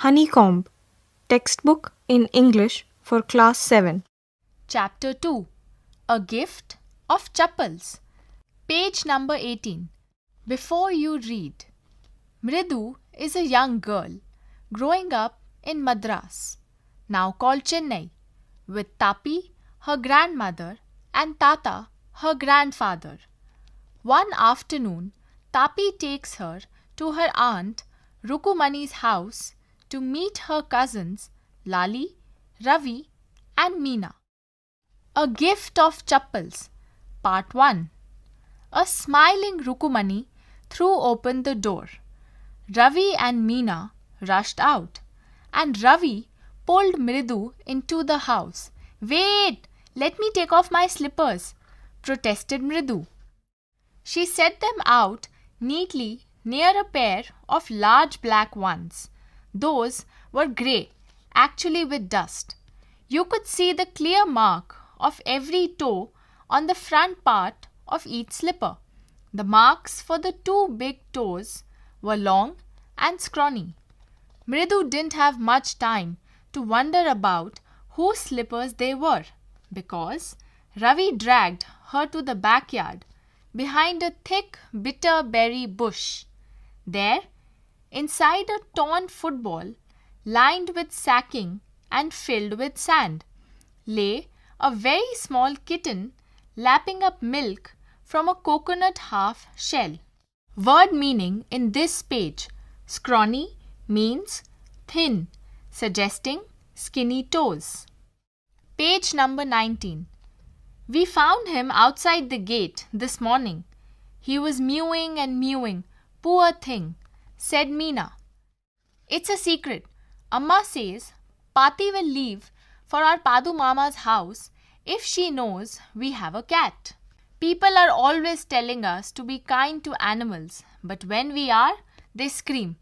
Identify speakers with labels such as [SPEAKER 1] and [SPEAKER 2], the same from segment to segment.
[SPEAKER 1] Honeycomb, textbook in English for class 7.
[SPEAKER 2] Chapter 2 A Gift of Chappals. Page number 18. Before you read, Mridu is a young girl growing up in Madras, now called Chennai, with Tapi, her grandmother, and Tata, her grandfather. One afternoon, Tapi takes her to her aunt Rukumani's house to meet her cousins Lali, Ravi, and Meena. A Gift of Chappals, Part 1. A smiling Rukumani threw open the door. Ravi and Meena rushed out, and Ravi pulled Mridu into the house. "Wait! Let me take off my slippers," protested Mridu. She set them out neatly near a pair of large black ones. Those were grey, actually with dust. You could see the clear mark of every toe on the front part of each slipper. The marks for the two big toes were long and scrawny. Mridu didn't have much time to wonder about whose slippers they were, because Ravi dragged her to the backyard behind a thick bitter berry bush. There, inside a torn football lined with sacking and filled with sand, lay a very small kitten lapping up milk from a coconut half shell. Word meaning in this page: scrawny means thin, suggesting skinny toes. Page number 19. We found him outside the gate this morning. He was mewing and mewing. Poor thing, said Meena. It's a secret. Amma says Pati will leave for our Padu Mama's house if she knows we have a cat. People are always telling us to be kind to animals, but when we are, they scream,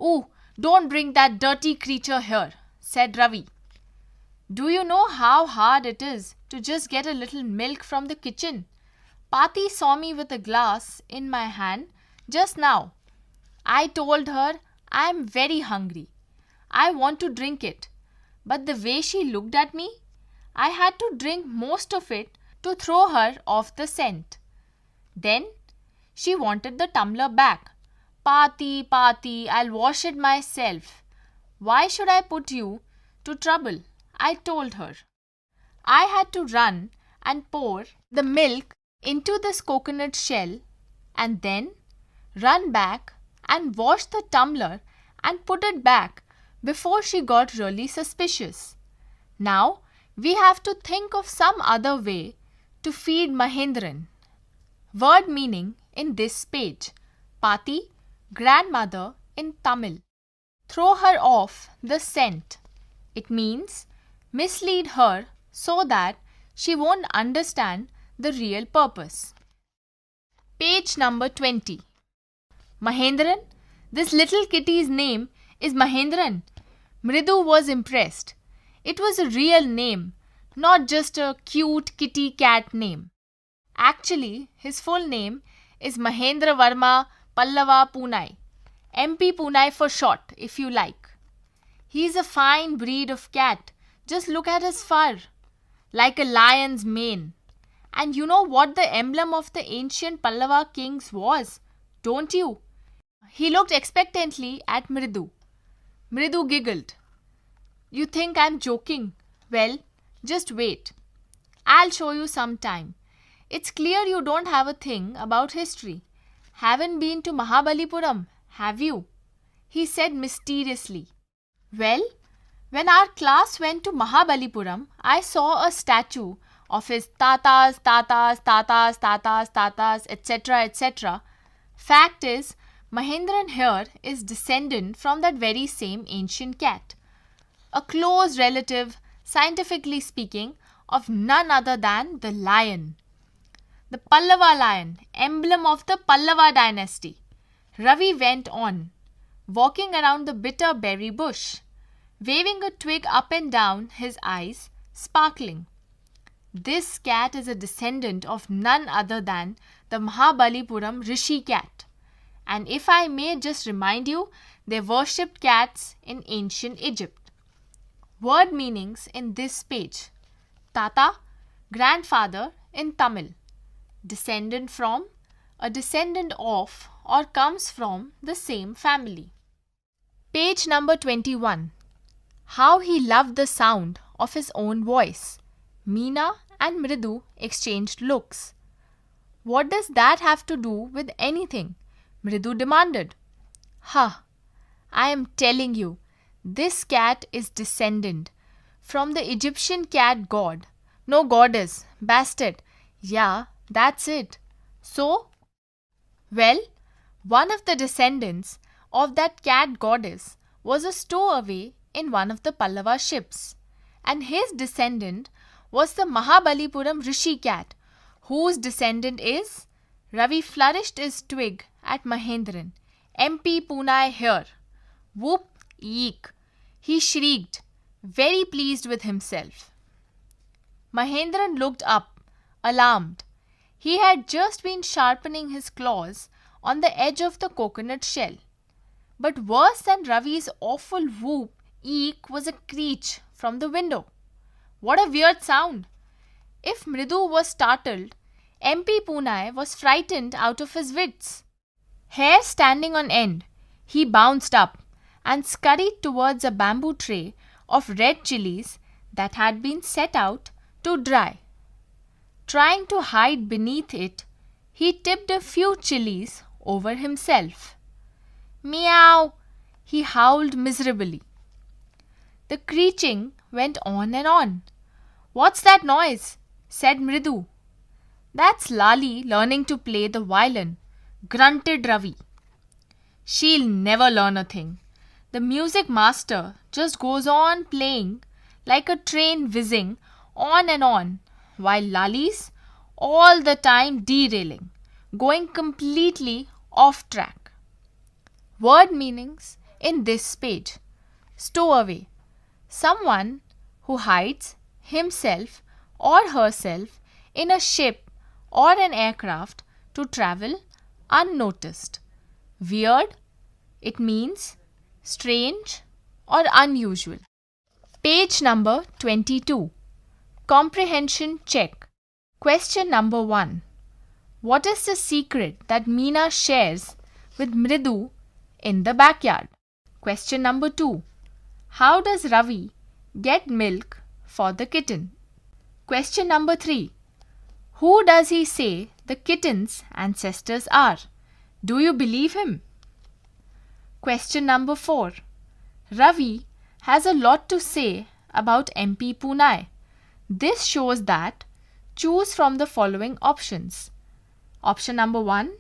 [SPEAKER 2] "Ooh, don't bring that dirty creature here," said Ravi. Do you know how hard it is to just get a little milk from the kitchen? Pati saw me with a glass in my hand just now. I told her I am very hungry. I want to drink it. But the way she looked at me, I had to drink most of it to throw her off the scent. Then she wanted the tumbler back. "Pati, Pati, I'll wash it myself. Why should I put you to trouble?" I told her. I had to run and pour the milk into this coconut shell and then run back and wash the tumbler and put it back before she got really suspicious. Now we have to think of some other way to feed Mahendran. Word meaning in this page: Pati, grandmother in Tamil. Throw her off the scent. It means mislead her so that she won't understand the real purpose. Page number 20. Mahendran, this little kitty's name is Mahendran. Mridu was impressed. It was a real name, not just a cute kitty cat name. Actually, his full name is Mahendra Varma Pallava Punai, MP Punai for short, if you like. He's a fine breed of cat. Just look at his fur, like a lion's mane. And you know what the emblem of the ancient Pallava kings was, don't you? He looked expectantly at Mridu. Mridu giggled. You think I'm joking? Well, just wait. I'll show you sometime. It's clear you don't have a thing about history. Haven't been to Mahabalipuram, have you? He said mysteriously. Well, when our class went to Mahabalipuram, I saw a statue of his tatas, etc., etc. Fact is, Mahendran here is descendant from that very same ancient cat. A close relative, scientifically speaking, of none other than the lion. The Pallava lion, emblem of the Pallava dynasty. Ravi went on, walking around the bitter berry bush, waving a twig up and down, his eyes sparkling. This cat is a descendant of none other than the Mahabalipuram Rishi cat. And if I may just remind you, They worshipped cats in ancient Egypt. Word meanings in this page. Tata, grandfather in Tamil. Descendant from, a descendant of or comes from the same family. Page number 21. How he loved the sound of his own voice. Meena and Mridu exchanged looks. What does that have to do with anything? Mridu demanded. Ha! I am telling you, this cat is descendant from the Egyptian cat god. No goddess, bastard. Yeah, that's it. So? Well, one of the descendants of that cat goddess was a stowaway in one of the Pallava ships, and his descendant was the Mahabalipuram Rishi cat, whose descendant is Ravi flourished his twig at Mahendran. MP Punai here. Whoop, eek. He shrieked, very pleased with himself. Mahendran looked up, alarmed. He had just been sharpening his claws on the edge of the coconut shell. But worse than Ravi's awful whoop, eek was a screech from the window. What a weird sound! If Mridu was startled, MP Punai was frightened out of his wits. Hair standing on end, he bounced up and scurried towards a bamboo tray of red chilies that had been set out to dry. Trying to hide beneath it, he tipped a few chilies over himself. Meow! He howled miserably. The screeching went on and on. What's that noise? Said Mridu. That's Lali learning to play the violin, grunted Ravi. She'll never learn a thing. The music master just goes on playing like a train whizzing on and on, while Lali's all the time derailing, going completely off track. Word meanings in this page. Stowaway. Someone who hides himself or herself in a ship or an aircraft to travel unnoticed. Weird. It means strange or unusual. Page number 22. Comprehension check. Question number 1. What is the secret that Meena shares with Mridu in the backyard? Question number 2. How does Ravi get milk for the kitten? Question number 3. Who does he say the kitten's ancestors are? Do you believe him? Question number 4. Ravi has a lot to say about MP Punai. This shows that choose from the following options. Option number 1.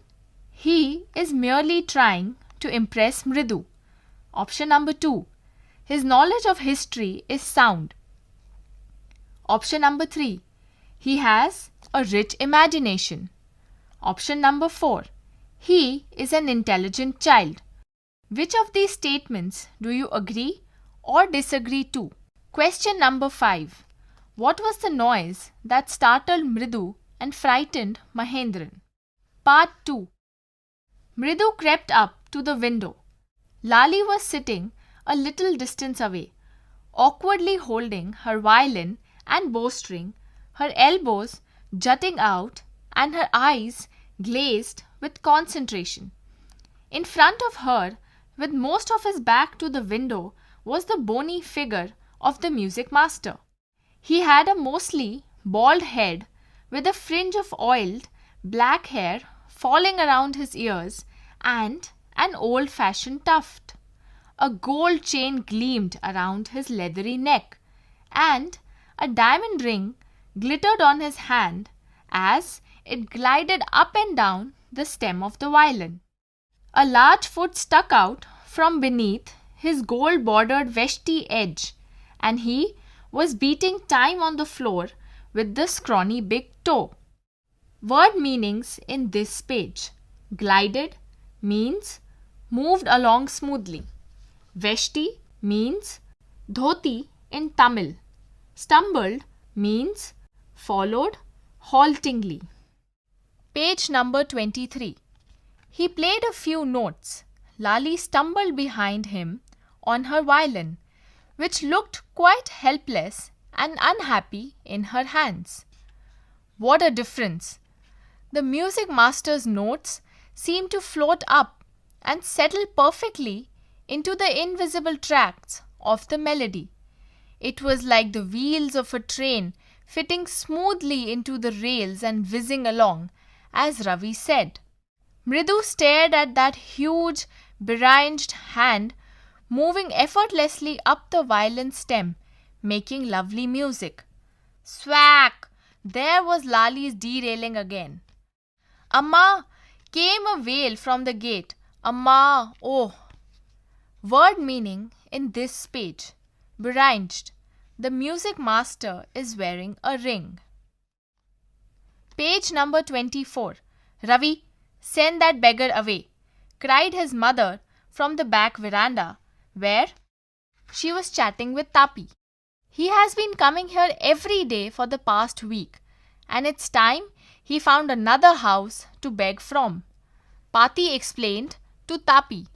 [SPEAKER 2] He is merely trying to impress Mridu. Option number 2. His knowledge of history is sound. Option number 3. He has a rich imagination. Option number 4. He is an intelligent child. Which of these statements do you agree or disagree to? Question number 5. What was the noise that startled Mridu and frightened Mahendran? Part 2. Mridu crept up to the window. Lali was sitting a little distance away, awkwardly holding her violin and bowstring, her elbows jutting out and her eyes glazed with concentration. In front of her, with most of his back to the window, was the bony figure of the music master. He had a mostly bald head with a fringe of oiled black hair falling around his ears and an old-fashioned tuft. A gold chain gleamed around his leathery neck, and a diamond ring glittered on his hand as it glided up and down the stem of the violin. A large foot stuck out from beneath his gold-bordered veshti edge, and he was beating time on the floor with the scrawny big toe. Word meanings in this page. Glided means moved along smoothly. Veshti means dhoti in Tamil. Stumbled means followed haltingly. Page number 23. He played a few notes. Lali stumbled behind him on her violin, which looked quite helpless and unhappy in her hands. What a difference! The music master's notes seemed to float up and settle perfectly into the invisible tracks of the melody. It was like the wheels of a train fitting smoothly into the rails and whizzing along, as Ravi said. Mridu stared at that huge, deranged hand moving effortlessly up the violin stem, making lovely music. Swack! There was Lali's derailing again. Amma! Came a wail from the gate. Amma! Oh! Word meaning in this page. Beranged. The music master is wearing a ring. Page number 24. Ravi, send that beggar away, cried his mother from the back veranda, where she was chatting with Tapi. He has been coming here every day for the past week, and it's time he found another house to beg from, Pati explained to Tapi.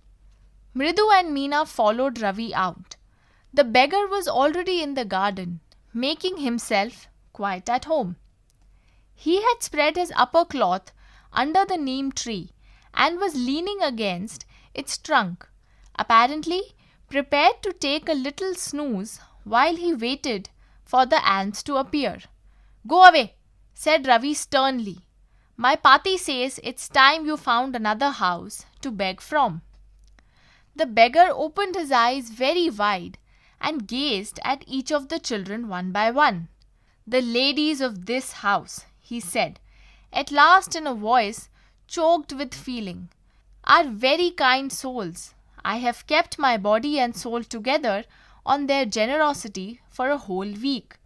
[SPEAKER 2] Mridu and Meena followed Ravi out. The beggar was already in the garden, making himself quite at home. He had spread his upper cloth under the neem tree and was leaning against its trunk, apparently prepared to take a little snooze while he waited for the ants to appear. Go away, said Ravi sternly. My Pati says it's time you found another house to beg from. The beggar opened his eyes very wide and gazed at each of the children one by one. The ladies of this house, he said, at last in a voice choked with feeling, are very kind souls. I have kept my body and soul together on their generosity for a whole week.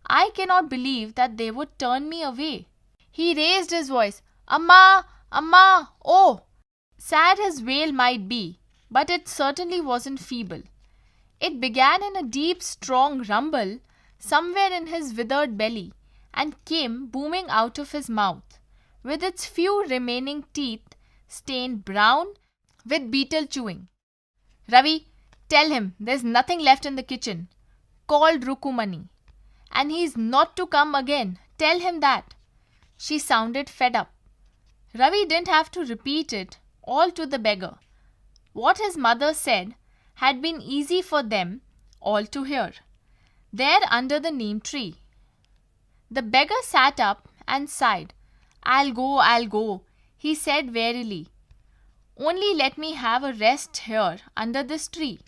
[SPEAKER 2] I cannot believe that they would turn me away. He raised his voice, Amma! Amma! Oh! Sad his wail might be, but it certainly wasn't feeble. It began in a deep, strong rumble somewhere in his withered belly and came booming out of his mouth, with its few remaining teeth stained brown with beetle chewing. Ravi, tell him there's nothing left in the kitchen, called Rukumani. And he's not to come again. Tell him that. She sounded fed up. Ravi didn't have to repeat it all to the beggar. What his mother said had been easy for them all to hear. There under the neem tree. The beggar sat up and sighed. I'll go, he said wearily. Only let me have a rest here under this tree.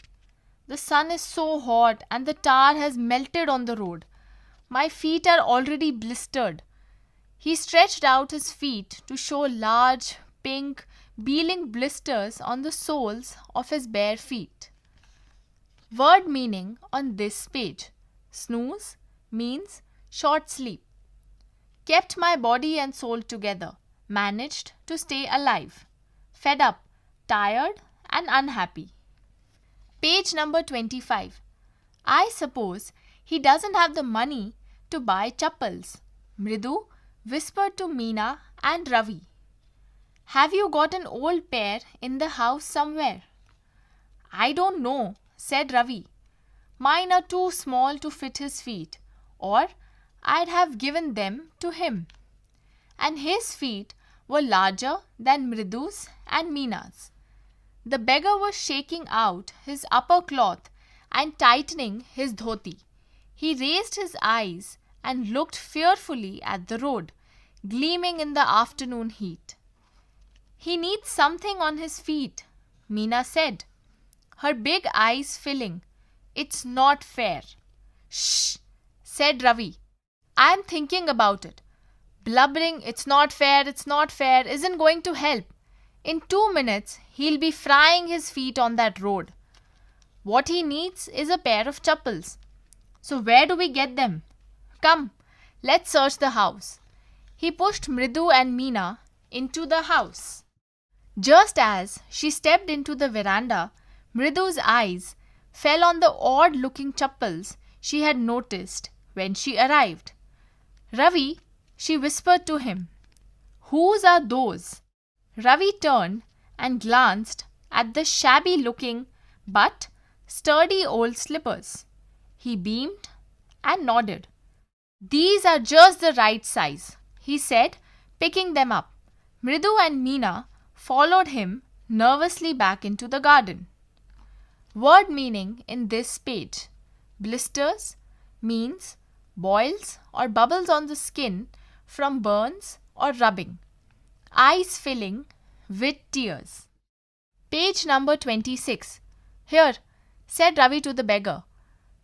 [SPEAKER 2] The sun is so hot and the tar has melted on the road. My feet are already blistered. He stretched out his feet to show large, pink, beeling blisters on the soles of his bare feet. Word meaning on this page. Snooze means short sleep. Kept my body and soul together. Managed to stay alive. Fed up, tired and unhappy. Page number 25. I suppose he doesn't have the money to buy chappals, Mridu whispered to Meena and Ravi. Have you got an old pair in the house somewhere? I don't know, said Ravi. Mine are too small to fit his feet, or I'd have given them to him. And his feet were larger than Mridu's and Meena's. The beggar was shaking out his upper cloth and tightening his dhoti. He raised his eyes and looked fearfully at the road, gleaming in the afternoon heat. He needs something on his feet, Meena said, her big eyes filling. It's not fair. Shh, said Ravi. I'm thinking about it. Blubbering, it's not fair, isn't going to help. In 2 minutes, he'll be frying his feet on that road. What he needs is a pair of chappals. So where do we get them? Come, let's search the house. He pushed Mridu and Meena into the house. Just as she stepped into the veranda, Mridu's eyes fell on the odd-looking chappals she had noticed when she arrived. Ravi, she whispered to him. Whose are those? Ravi turned and glanced at the shabby looking but sturdy old slippers. He beamed and nodded. "These are just the right size," he said, picking them up. Mridu and Meena followed him nervously back into the garden. Word meaning in this page. Blisters means boils or bubbles on the skin from burns or rubbing. Eyes filling with tears. Page number 26. "Here," said Ravi to the beggar,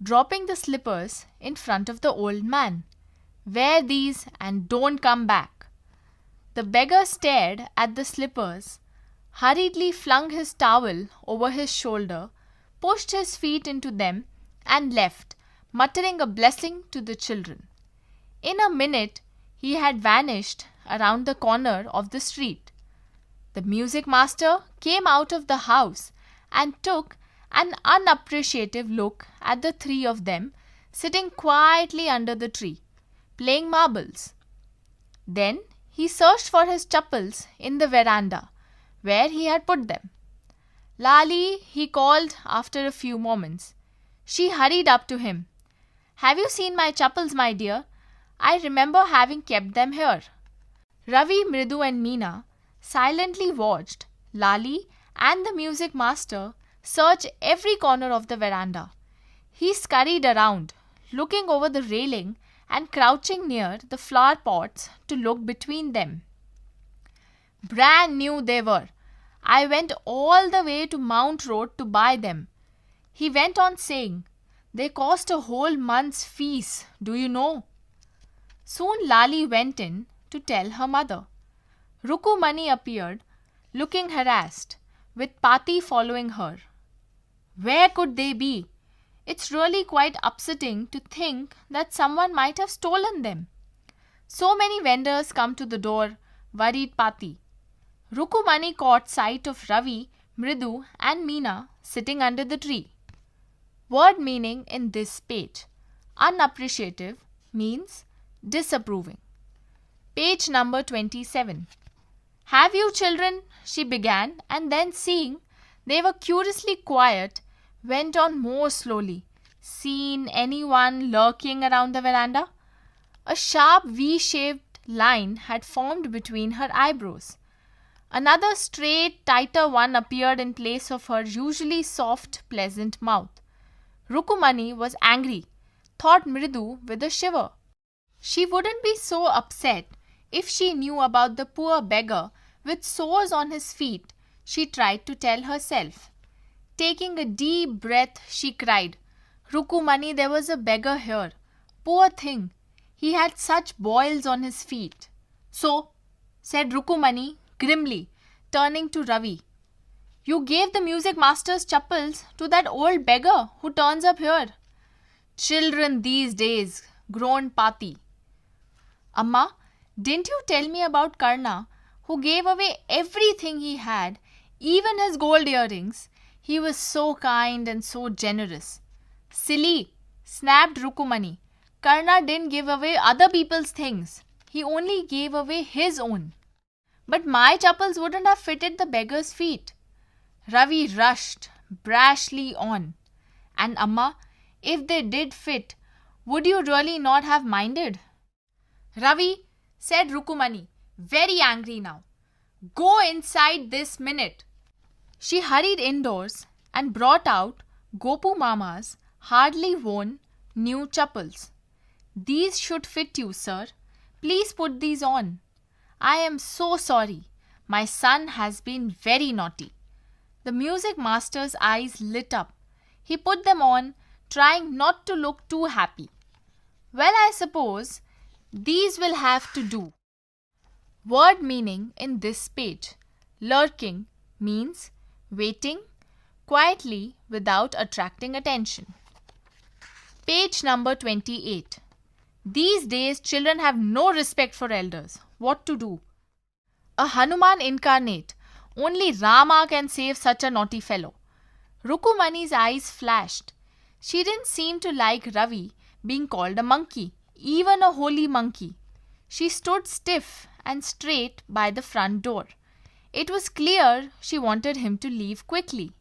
[SPEAKER 2] dropping the slippers in front of the old man. "Wear these and don't come back." The beggar stared at the slippers, hurriedly flung his towel over his shoulder, pushed his feet into them and left, muttering a blessing to the children. In a minute he had vanished around the corner of the street. The music master came out of the house and took an unappreciative look at the three of them sitting quietly under the tree, playing marbles. Then he searched for his chappals in the veranda, where he had put them. "Lali," he called after a few moments. She hurried up to him. "Have you seen my chappals, my dear? I remember having kept them here." Ravi, Mridu and Meena silently watched Lali and the music master search every corner of the veranda. He scurried around, looking over the railing and crouching near the flower pots to look between them. "Brand new they were. I went all the way to Mount Road to buy them," he went on saying. "They cost a whole month's fees, do you know?" Soon Lali went in to tell her mother. Rukumani appeared, looking harassed, with Pati following her. Where could they be? It's really quite upsetting to think that someone might have stolen them. So many vendors come to the door, worried Pati. Rukumani caught sight of Ravi, Mridu and Meena sitting under the tree. Word meaning in this page. Unappreciative means disapproving. Page number 27. "Have you children?" she began, and then seeing they were curiously quiet, went on more slowly. "Seen anyone lurking around the veranda?" A sharp V-shaped line had formed between her eyebrows. Another straight, tighter one appeared in place of her usually soft, pleasant mouth. Rukumani was angry, thought Mridu with a shiver. She wouldn't be so upset if she knew about the poor beggar with sores on his feet, she tried to tell herself. Taking a deep breath, she cried, "Rukumani, there was a beggar here. Poor thing, he had such boils on his feet." "So," said Rukumani grimly, turning to Ravi, "you gave the music master's chappals to that old beggar who turns up here." "Children these days," groaned Pati. "Amma, didn't you tell me about Karna, who gave away everything he had, even his gold earrings? He was so kind and so generous." "Silly," snapped Rukumani. "Karna didn't give away other people's things. He only gave away his own." "But my chappals wouldn't have fitted the beggar's feet." Ravi rushed brashly on. "And Amma, if they did fit, would you really not have minded?" "Ravi," said Rukumani, very angry now, "go inside this minute." She hurried indoors and brought out Gopu Mama's hardly worn new chappals. "These should fit you, sir. Please put these on. I am so sorry. My son has been very naughty." The music master's eyes lit up. He put them on, trying not to look too happy. "Well, I suppose these will have to do." Word meaning in this page. Lurking means waiting quietly without attracting attention. Page number 28. These days children have no respect for elders. What to do? A Hanuman incarnate. Only Rama can save such a naughty fellow. Rukumani's eyes flashed. She didn't seem to like Ravi being called a monkey, even a holy monkey. She stood stiff and straight by the front door. It was clear she wanted him to leave quickly.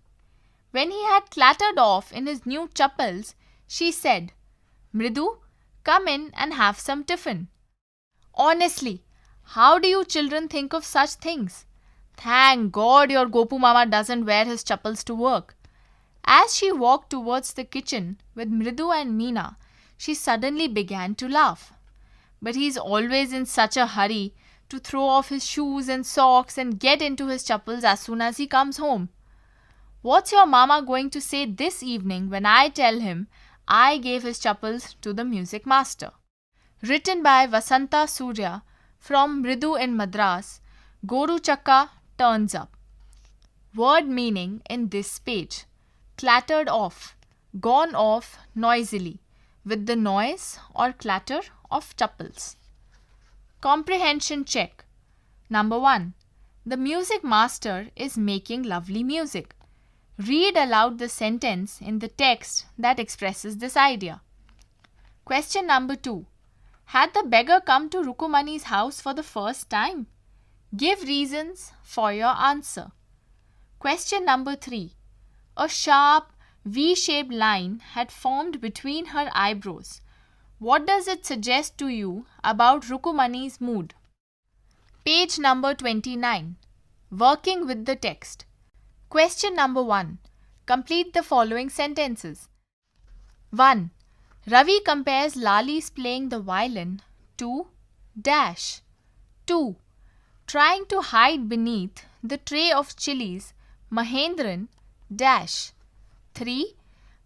[SPEAKER 2] When he had clattered off in his new chappals, she said, "Mridu, come in and have some tiffin." Honestly, how do you children think of such things? Thank God your Gopu Mama doesn't wear his chappals to work. As she walked towards the kitchen with Mridu and Meena, she suddenly began to laugh. But he is always in such a hurry to throw off his shoes and socks and get into his chappals as soon as he comes home. What's your mama going to say this evening when I tell him I gave his chappals to the music master? Written by Vasanta Surya from Mridu in Madras, Goru Chakka turns up. Word meaning in this page: clattered off, gone off noisily, with the noise or clatter of chappals. Comprehension check. Number 1. The music master is making lovely music. Read aloud the sentence in the text that expresses this idea. Question number 2. Had the beggar come to Rukumani's house for the first time? Give reasons for your answer. Question number 3. A sharp V-shaped line had formed between her eyebrows. What does it suggest to you about Rukumani's mood? Page number 29. Working with the text. Question number 1. Complete the following sentences. 1. Ravi compares Lali's playing the violin to dash. 2. Trying to hide beneath the tray of chilies, Mahendran dash. 3.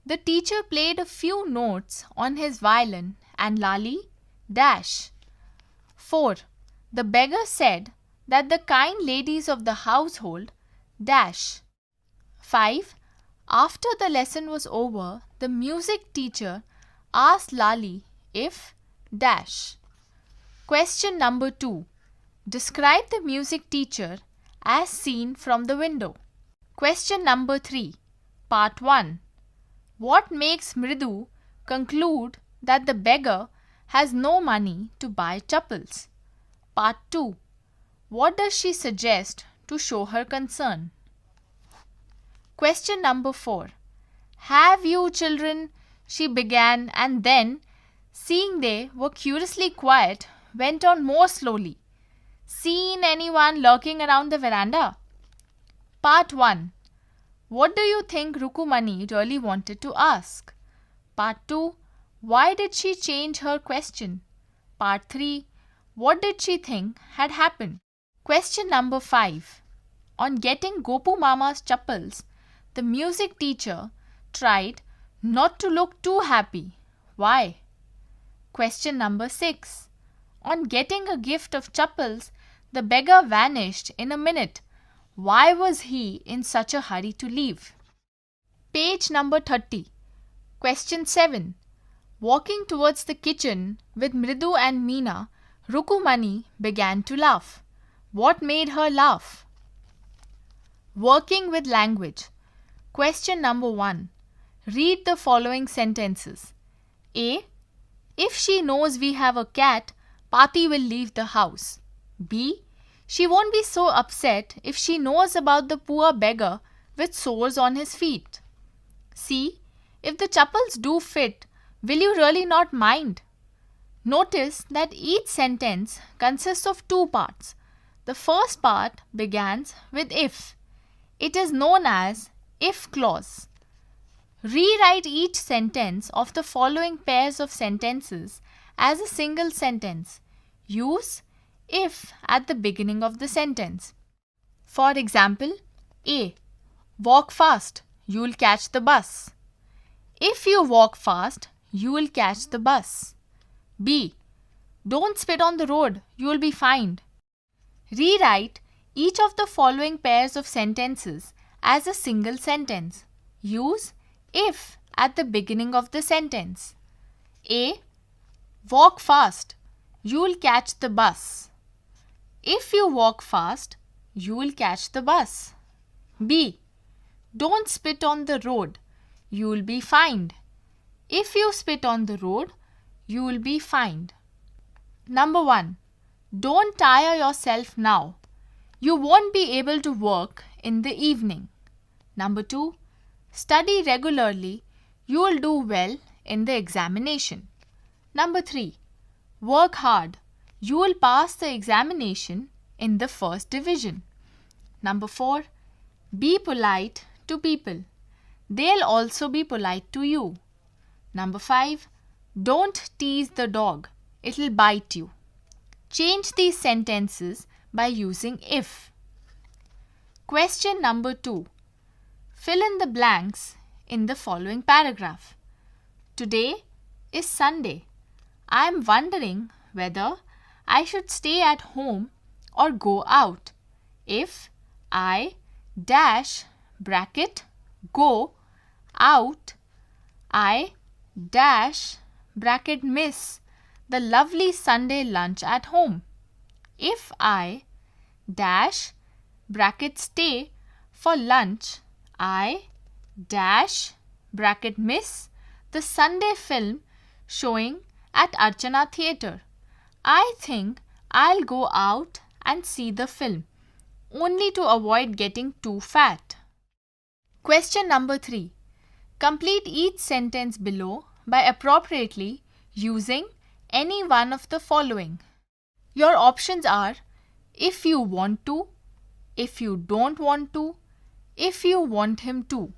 [SPEAKER 2] The teacher played a few notes on his violin and Lali dash. 4. The beggar said that the kind ladies of the household dash. 5. After the lesson was over, the music teacher asked Lali if dash. Question number 2. Describe the music teacher as seen from the window. Question number 3. Part 1. What makes Mridu conclude that the beggar has no money to buy chappals? Part 2. What does she suggest to show her concern? Question number 4. Have you children, she began, and then, seeing they were curiously quiet, went on more slowly, seen anyone lurking around the veranda? Part 1. What do you think Rukumani really wanted to ask? Part 2. Why did she change her question? Part 3. What did she think had happened? Question number 5. On getting Gopu Mama's chappals, the music teacher tried not to look too happy. Why? Question number 6. On getting a gift of chappals, the beggar vanished in a minute. Why was he in such a hurry to leave? Page number 30. Question 7. Walking towards the kitchen with Mridu and Meena, Rukumani began to laugh. What made her laugh? Working with language. Question number 1. Read the following sentences. A. If she knows we have a cat, Pati will leave the house. B. She won't be so upset if she knows about the poor beggar with sores on his feet. C. If the chappals do fit, will you really not mind? Notice that each sentence consists of 2 parts. The first part begins with if. It is known as if clause. Rewrite each sentence of the following pairs of sentences as a single sentence. Use if at the beginning of the sentence. For example, A. Walk fast, you will catch the bus. If you walk fast, you will catch the bus. B. Don't spit on the road, you will be fined. Rewrite each of the following pairs of sentences as a single sentence. Use if at the beginning of the sentence. A. Walk fast, you will catch the bus. If you walk fast, you will catch the bus. B. Don't spit on the road, you will be fined. If you spit on the road, you will be fined. Number 1. Don't tire yourself now. You won't be able to work in the evening. Number 2. Study regularly. You will do well in the examination. Number 3. Work hard. You will pass the examination in the first division. Number 4. Be polite to people. They'll also be polite to you. Number 5. Don't tease the dog. It'll bite you. Change these sentences by using if. Question number 2. Fill in the blanks in the following paragraph. Today is Sunday. I am wondering whether I should stay at home or go out. If I dash bracket go out, I dash bracket miss the lovely Sunday lunch at home. If I dash bracket stay for lunch, I dash bracket miss the Sunday film showing at Archana Theatre. I think I'll go out and see the film, only to avoid getting too fat. Question number 3. Complete each sentence below by appropriately using any one of the following. Your options are if you want to, if you don't want to, if you want him to.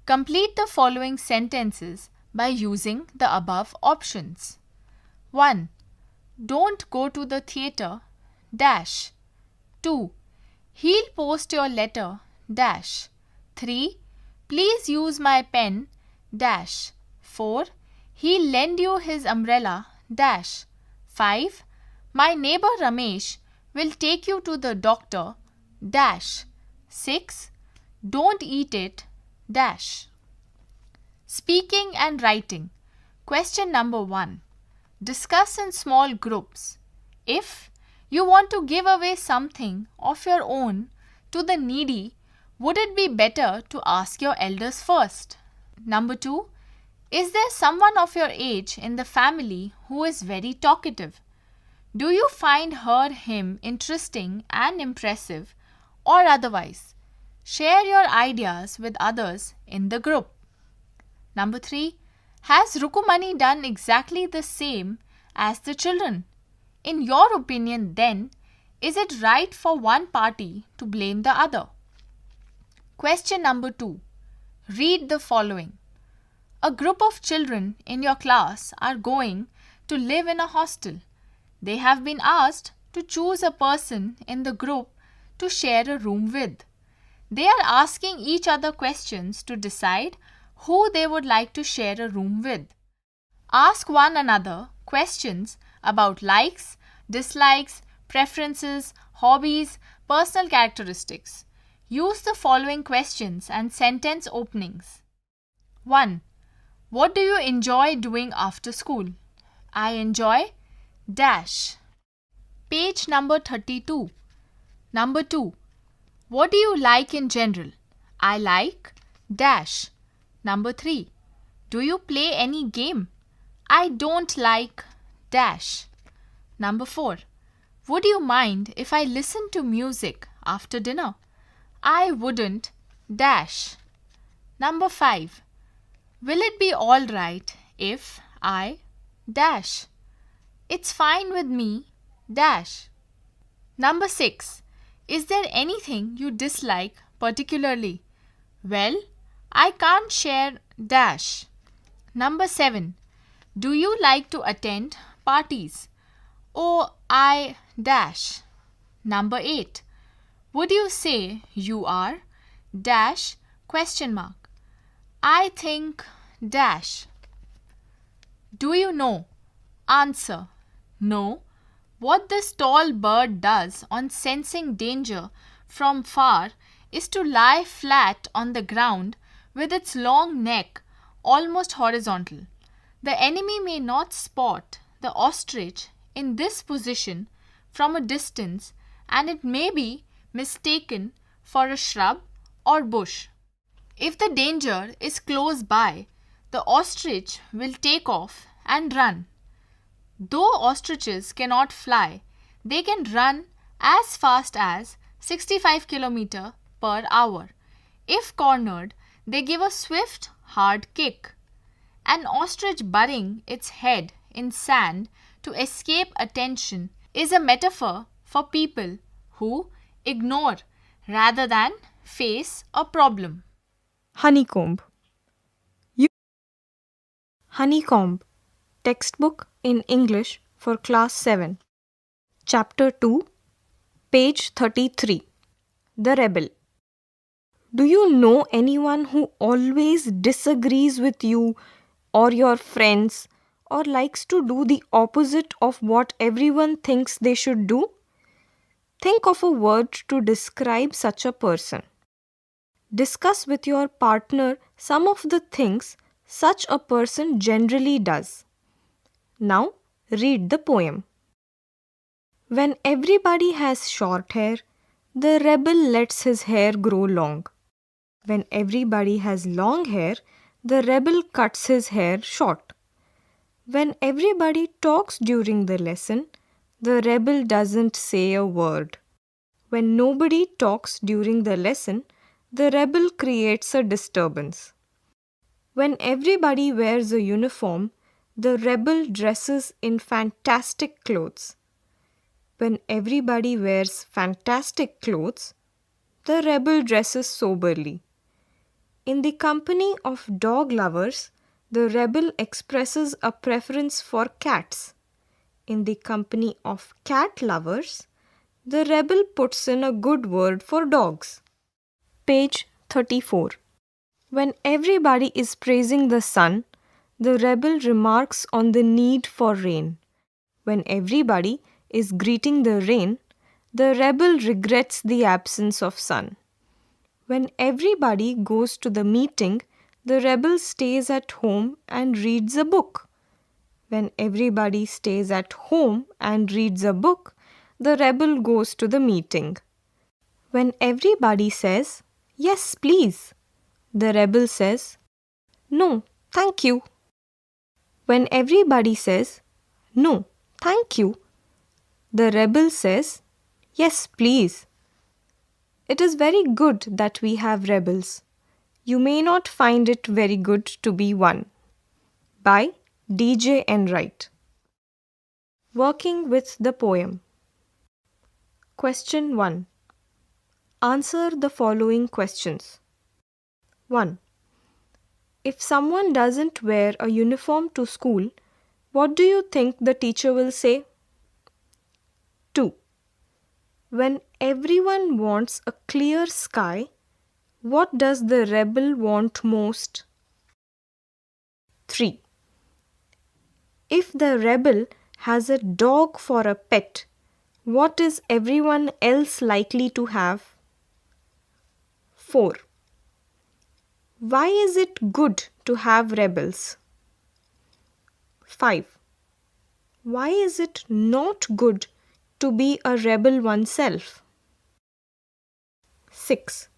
[SPEAKER 2] Complete the following sentences by using the above options. 1. Don't go to the theatre, dash. 2. He'll post your letter, dash. 3. Please use my pen, dash. 4. He'll lend you his umbrella, dash. 5. My neighbor Ramesh will take you to the doctor, dash. 6. Don't eat it, dash. Speaking and writing. Question number 1. Discuss in small groups. If you want to give away something of your own to the needy, would it be better to ask your elders first? Number 2. Is there someone of your age in the family who is very talkative? Do you find him interesting and impressive, or otherwise? Share your ideas with others in the group. Number 3. Has Rukumani done exactly the same as the children? In your opinion, then, is it right for one party to blame the other? Question number 2. Read the following. A group of children in your class are going to live in a hostel. They have been asked to choose a person in the group to share a room with. They are asking each other questions to decide who they would like to share a room with. Ask one another questions about likes, dislikes, preferences, hobbies, personal characteristics. Use the following questions and sentence openings. 1. What do you enjoy doing after school? I enjoy dash. Page number 32. Number 2. What do you like in general? I like dash. Number 3. Do you play any game? I don't like dash. Number 4. Would you mind if I listen to music after dinner? I wouldn't dash. Number 5. Will it be all right if I dash? It's fine with me dash. Number 6. Is there anything you dislike particularly? Well, I can't share dash. Number 7. Do you like to attend parties? Oh, I dash. Number 8. Would you say you are dash question mark? I think dash. Do you know? Answer. No. What this tall bird does on sensing danger from far is to lie flat on the ground with its long neck almost horizontal. The enemy may not spot the ostrich in this position from a distance, and it may be mistaken for a shrub or bush. If the danger is close by, the ostrich will take off and run. Though ostriches cannot fly, they can run as fast as 65 km per hour. If cornered, they give a swift, hard kick. An ostrich burying its head in sand to escape attention is a metaphor for people who ignore rather than face a problem.
[SPEAKER 1] Honeycomb. You Honeycomb. Textbook in English for Class 7. Chapter 2, page 33. The Rebel. Do you know anyone who always disagrees with you or your friends or likes to do the opposite of what everyone thinks they should do? Think of a word to describe such a person. Discuss with your partner some of the things such a person generally does. Now, read the poem. When everybody has short hair, the rebel lets his hair grow long. When everybody has long hair, the rebel cuts his hair short. When everybody talks during the lesson, the rebel doesn't say a word. When nobody talks during the lesson, the rebel creates a disturbance. When everybody wears a uniform, the rebel dresses in fantastic clothes. When everybody wears fantastic clothes, the rebel dresses soberly. In the company of dog lovers, the rebel expresses a preference for cats. In the company of cat lovers, the rebel puts in a good word for dogs. Page 34. When everybody is praising the sun, the rebel remarks on the need for rain. When everybody is greeting the rain, the rebel regrets the absence of sun. When everybody goes to the meeting, the rebel stays at home and reads a book. When everybody stays at home and reads a book, the rebel goes to the meeting. When everybody says, "Yes, please," the rebel says, "No, thank you." When everybody says, "No, thank you," the rebel says, "Yes, please." It is very good that we have rebels. You may not find it very good to be one. By D.J. Enright. Working with the poem. Question 1. Answer the following questions. 1. If someone doesn't wear a uniform to school, what do you think the teacher will say? 2. When everyone wants a clear sky, what does the rebel want most? 3. If the rebel has a dog for a pet, what is everyone else likely to have? 4. Why is it good to have rebels? 5. Why is it not good to be a rebel oneself? 6.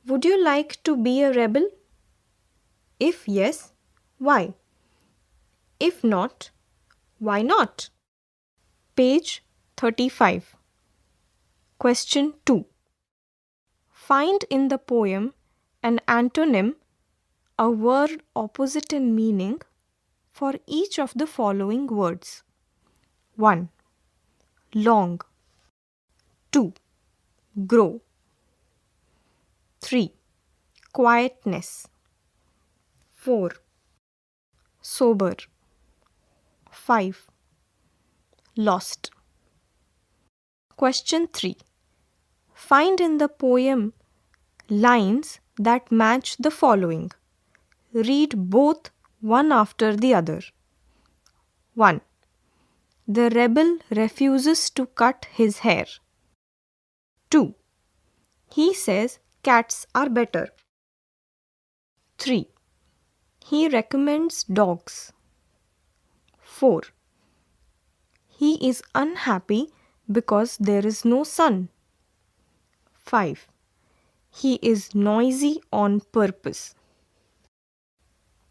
[SPEAKER 1] Would you like to be a rebel? If yes, why? If not, why not? Page 35. Question 2. Find in the poem an antonym, a word opposite in meaning, for each of the following words. 1. Long. 2. Grow. 3. Quietness. 4. Sober. 5. Lost. Question 3. Find in the poem lines that match the following. Read both one after the other. 1. The rebel refuses to cut his hair. 2. He says cats are better. 3. He recommends dogs. 4. He is unhappy because there is no sun. 5. He is noisy on purpose.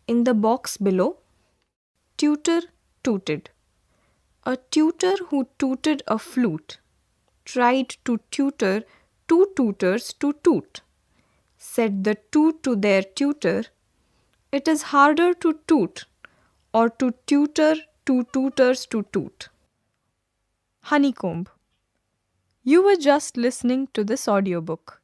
[SPEAKER 1] In the box below, tutor tooted. A tutor who tooted a flute. tried to tutor two tutors to toot. Said the two to their tutor, "It is harder to toot or to tutor two tutors to toot." Honeycomb. You were just listening to this audiobook.